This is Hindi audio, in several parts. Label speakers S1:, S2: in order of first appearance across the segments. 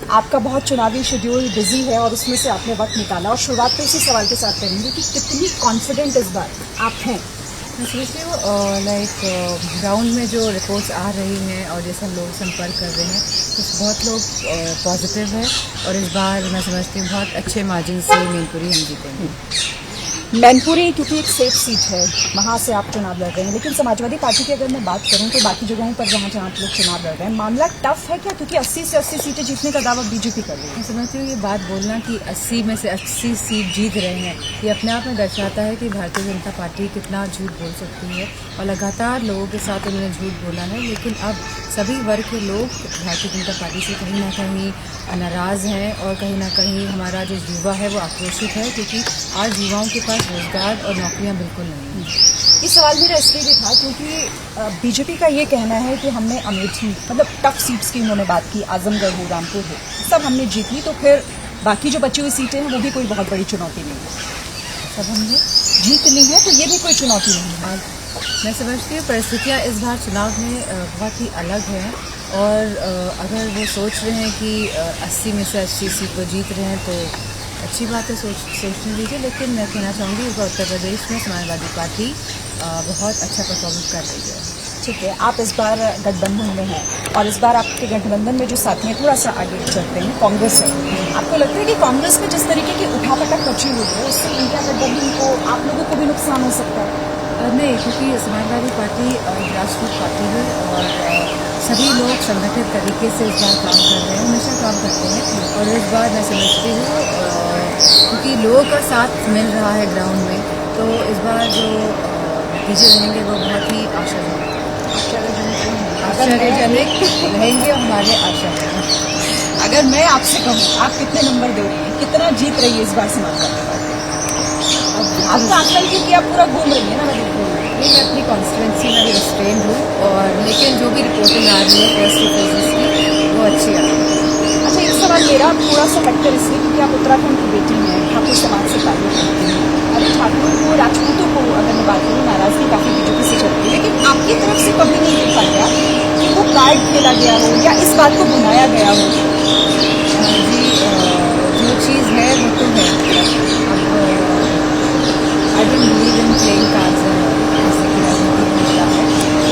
S1: आपका बहुत चुनावी शेड्यूल बिजी है और उसमें से आपने वक्त निकाला, और शुरुआत तो इसी सवाल के साथ करेंगे कि कितनी कॉन्फिडेंट इस बार आप हैं?
S2: मैं सोचती हूँ ग्राउंड में जो रिपोर्ट्स आ रही हैं और जैसे हम लोग संपर्क कर रहे हैं तो बहुत लोग पॉजिटिव है, और इस बार मैं समझती हूँ बहुत अच्छे मार्जिन से मैनपुरी हम जीतेंगे।
S1: मैनपुरी क्योंकि एक सेफ सीट है, वहाँ से आप चुनाव लड़ रहे हैं, लेकिन समाजवादी पार्टी की अगर मैं बात करूँ तो बाकी जगहों पर जहाँ आप लोग चुनाव लड़ रहे हैं, मामला टफ है क्या? क्योंकि 80 से 80 सीटें जीतने का दावा बीजेपी कर रही है।
S2: मैं समझती हूँ ये बात बोलना कि 80 में से 80 सीट जीत रहे हैं, ये अपने आप में दर्शाता है कि भारतीय जनता पार्टी कितना झूठ बोल सकती है, और लगातार लोगों के साथ उन्होंने झूठ बोला है। लेकिन अब सभी वर्ग के लोग भारतीय जनता पार्टी से कहीं ना कहीं नाराज़ हैं, और कहीं ना कहीं हमारा जो युवा है वो आक्रोशित है, क्योंकि आज युवाओं के पास रोजगार और नौकरियां बिल्कुल नहीं हैं।
S1: इस सवाल मेरा इसलिए भी था क्योंकि बीजेपी का ये कहना है कि हमने अमेठी मतलब टफ सीट्स की उन्होंने बात की, आजमगढ़ हो, रामपुर हो, सब हमने जीत ली, तो फिर बाकी जो बची हुई सीटें हैं वो भी कोई बहुत बड़ी चुनौती नहीं है।
S2: सब हमने
S1: जीत ली है तो ये भी कोई चुनौती नहीं है।
S2: मैं समझती हूँ परिस्थितियाँ इस बार चुनाव में बहुत ही अलग हैं, और अगर वो सोच रहे हैं कि 80 में से 80 सीट वो जीत रहे हैं तो अच्छी बात है, सोचने दीजिए। लेकिन मैं कहना चाहूँगी कि उत्तर प्रदेश में समाजवादी पार्टी बहुत अच्छा परफॉर्मेंस कर रही है।
S1: ठीक है, आप इस बार गठबंधन में हैं, और इस बार आपके गठबंधन में जो साथी हैं थोड़ा सा आगे चलते हैं, कांग्रेस है। आपको लगता है कि कांग्रेस में जिस तरीके की उठापटक मची हुई है उससे इंडिया गठबंधन को, आप लोगों को भी नुकसान हो सकता है?
S2: नहीं, क्योंकि समाजवादी पार्टी ग्रासरूट पार्टी है, और सभी लोग संगठित तरीके से इस बार काम कर रहे हैं, हमेशा काम करते हैं। और इस बार मैं समझती हूँ क्योंकि लोगों का साथ मिल रहा है ग्राउंड में, तो इस बार जो नतीजे रहेंगे वो बहुत ही आश्चर्यजनक रहेंगे, हमारे आशा है।
S1: अगर मैं आपसे कहूँ, आप कितने नंबर दोगे, कितना जीत रही है इस बार समाजवादी पार्टी? आपका आंकलन क्योंकि आप पूरा घूम रही है ना,
S2: मैं अपनी कॉन्स्टिट्यूंसी में भी रिस्ट्रेंड हूँ, और लेकिन जो भी रिपोर्टिंग आ रही है फर्स्ट फेजेस की वो अच्छी आ रही है।
S1: अच्छा, एक सवाल मेरा थोड़ा सा हटकर इसलिए क्योंकि आप उत्तराखंड की बेटी हैं, ठाकुर समाज से ताल्लुक रखती हैं। अरे ठाकुर को, राजपूतों को अगर मैं बात करूँ, नाराजगी काफ़ी बीजेपी से चलती है, लेकिन आपकी तरफ से कभी नहीं देखा गया कि वो कार्ड खेला गया हो या इस बात को भुनाया गया हो?
S2: जी, जो चीज़ है वो तो है। अब I don't believe in playing cards, जैसे कि राजनीति होता है।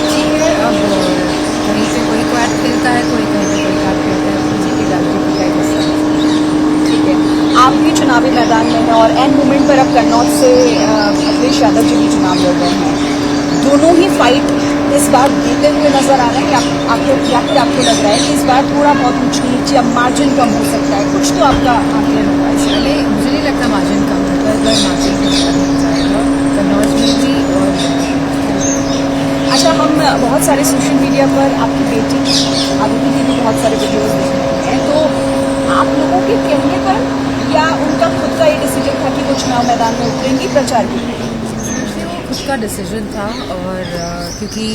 S2: ठीक है, अब कहीं पे कोई कार्ड खेलता है, कोई कहीं पे कोई कार्ड खेलता है, किसी की राजनीति का हिस्सा।
S1: ठीक है, आप भी चुनावी मैदान में हैं, और एंड मोमेंट पर अब कन्नौज से अखिलेश यादव जी भी चुनाव लड़ रहे हैं। दोनों ही फाइट इस बार देते हुए नजर आ रहे हैं, या फिर आपको लग रहा है कि इस बार थोड़ा बहुत ऊंच नीच या मार्जिन कम हो सकता है? कुछ तो आपका आंकलन होगा इसलिए।
S2: मुझे नहीं लगता मार्जिन कम होगा, इस बार मार्जिन भी ज़्यादा हो जाएगा कन्नौज में भी। और
S1: अच्छा, हम बहुत सारे सोशल मीडिया पर आपकी बेटी आदिति की भी बहुत सारे वीडियोस देख रहे हैं, तो आप लोगों के कहने पर या उनका खुद का ये डिसीजन था कि वो चुनाव मैदान में उतरेंगी प्रचार के लिए?
S2: खुद का डिसीजन था, और क्योंकि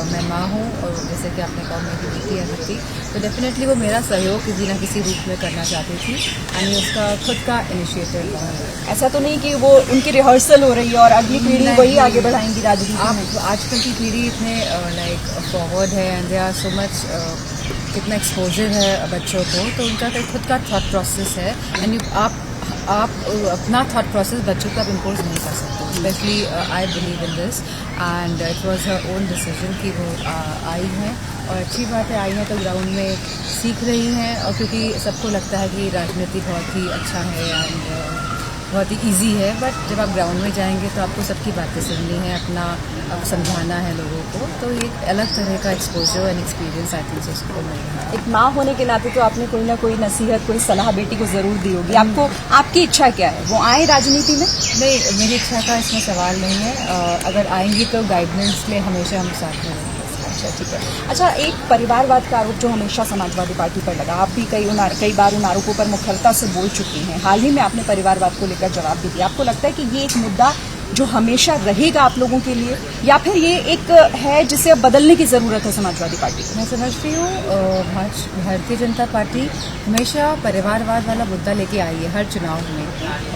S2: मैं माँ हूँ, और जैसे कि आपने कहा मेरी बेटी आदिति, तो डेफिनेटली वो मेरा सहयोग किसी न किसी रूप में करना चाहती थी, और ये उसका खुद का इनिशिएटिव था।
S1: ऐसा तो नहीं कि वो उनकी रिहर्सल हो रही है और अगली पीढ़ी वही आगे बढ़ाएंगी राजनीति?
S2: आप आजकल की पीढ़ी इतने फॉरवर्ड है, and they are so much, कितना एक्सपोजर है बच्चों को, तो उनका खुद का थॉट प्रोसेस है, एंड आप अपना थॉट प्रोसेस बच्चों को आप इम्पोज नहीं कर सकते। Specially I believe in this, and it was her own decision कि वो आई हैं, और अच्छी बात है, आई हैं तो ग्राउंड में सीख रही हैं, और क्योंकि सबको लगता है कि राजनीति बहुत ही अच्छा है एंड बहुत ही इजी है, बट जब आप ग्राउंड में जाएंगे तो आपको सबकी बातें सुननी है, अपना समझाना है लोगों को, तो ये एक अलग तरह का exposure and experience I think उसको मिल रहा है।
S1: एक माँ होने के नाते तो आपने कोई ना कोई नसीहत, कोई सलाह बेटी को जरूर दी होगी। आपको, आपकी इच्छा क्या है, वो आए राजनीति में?
S2: नहीं, मेरी इच्छा का इसमें सवाल नहीं है, अगर आएंगी तो गाइडेंस के लिए हमेशा हम साथ में रहेंगे।
S1: अच्छा, ठीक है। अच्छा, एक परिवारवाद का आरोप जो हमेशा समाजवादी पार्टी पर लगा, आप भी कई बार उन आरोपों पर मुखरता से बोल चुकी हैं। हाल ही में आपने परिवारवाद को लेकर जवाब भी दिया। आपको लगता है कि ये एक मुद्दा जो हमेशा रहेगा आप लोगों के लिए, या फिर ये एक है जिसे अब बदलने की जरूरत है समाजवादी पार्टी को?
S2: मैं समझती हूँ भारतीय जनता पार्टी हमेशा परिवारवाद वाला मुद्दा लेके आई है हर चुनाव में,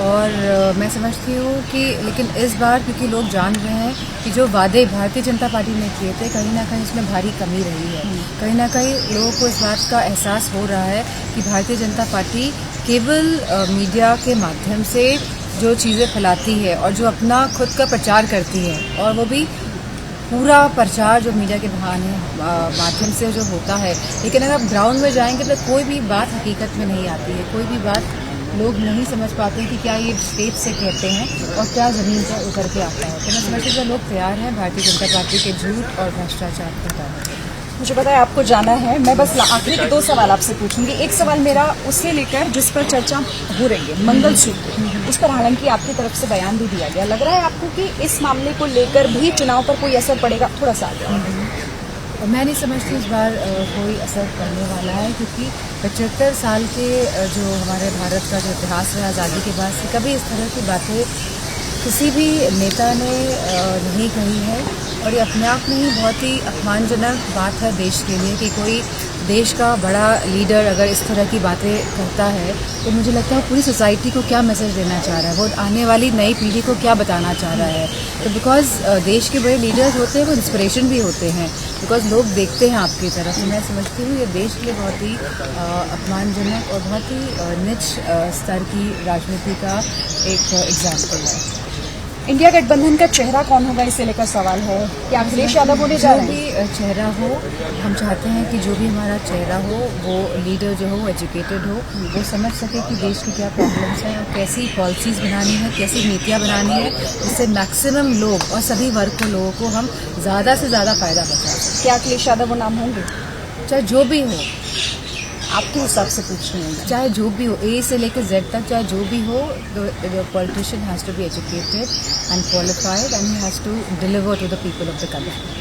S2: और मैं समझती हूँ कि लेकिन इस बार क्योंकि लोग जान रहे हैं कि जो वादे भारतीय जनता पार्टी ने किए थे कहीं ना कहीं इसमें भारी कमी रही है, कहीं ना कहीं लोगों को इस बात का एहसास हो रहा है कि भारतीय जनता पार्टी केवल मीडिया के माध्यम से जो चीज़ें फैलाती है और जो अपना खुद का प्रचार करती है, और वो भी पूरा प्रचार जो मीडिया के बहाने माध्यम से जो होता है, लेकिन अगर आप ग्राउंड में जाएंगे तो कोई भी बात हकीकत में नहीं आती है, कोई भी बात लोग नहीं समझ पाते कि क्या ये स्टेज से कहते हैं और क्या ज़मीन पर उतर के आता है। तो मैं समझती हूँ लोग तैयार हैं भारतीय जनता पार्टी के झूठ और भ्रष्टाचार को हटाने के लिए।
S1: मुझे पता है आपको जाना है, मैं बस आखिरी के 2 सवाल आपसे पूछूंगी। एक सवाल मेरा उसे लेकर जिस पर चर्चा हो रही है, मंगलसूत्र, उस पर हालांकि आपकी तरफ से बयान भी दिया गया, लग रहा है आपको कि इस मामले को लेकर भी चुनाव पर कोई असर पड़ेगा? थोड़ा सा
S2: मैं नहीं समझती इस बार कोई असर पड़ने वाला है, क्योंकि 75 साल के जो हमारे भारत का जो इतिहास है आज़ादी के बाद से कभी इस तरह की बातें किसी भी नेता ने नहीं कही है, और ये अपने आप में ही बहुत ही अपमानजनक बात है देश के लिए कि कोई देश का बड़ा लीडर अगर इस तरह की बातें करता है तो मुझे लगता है पूरी सोसाइटी को क्या मैसेज देना चाह रहा है, वो आने वाली नई पीढ़ी को क्या बताना चाह रहा है। तो बिकॉज देश के बड़े लीडर्स होते हैं वो इंस्पिरेशन भी होते हैं, बिकॉज लोग देखते हैं आपकी तरफ। तो मैं समझती हूँ ये देश के लिए बहुत ही अपमानजनक और बहुत ही नीच स्तर की राजनीति का एक एग्जाम्पल है।
S1: इंडिया गठबंधन का चेहरा कौन होगा, इसे लेकर सवाल है कि अखिलेश यादव होने जा रहे हैं?
S2: जो भी चेहरा हो, हम चाहते हैं कि जो भी हमारा चेहरा हो वो लीडर जो हो वो एजुकेटेड हो, वो समझ सके कि देश की क्या प्रॉब्लम्स हैं और कैसी पॉलिसीज़ बनानी है, कैसी नीतियाँ बनानी है, जिससे मैक्सिमम लोग और सभी वर्ग के लोगों को हम ज़्यादा से ज़्यादा फ़ायदा पहुँचा सकें।
S1: क्या अखिलेश यादव वो नाम होंगे?
S2: चाहे जो भी हो,
S1: आपके हिसाब से पूछ रही हूँ,
S2: चाहे जो भी हो, ए से लेकर जेड तक, चाहे जो भी हो, the politician has to be educated and qualified and he has to deliver to the people of the country.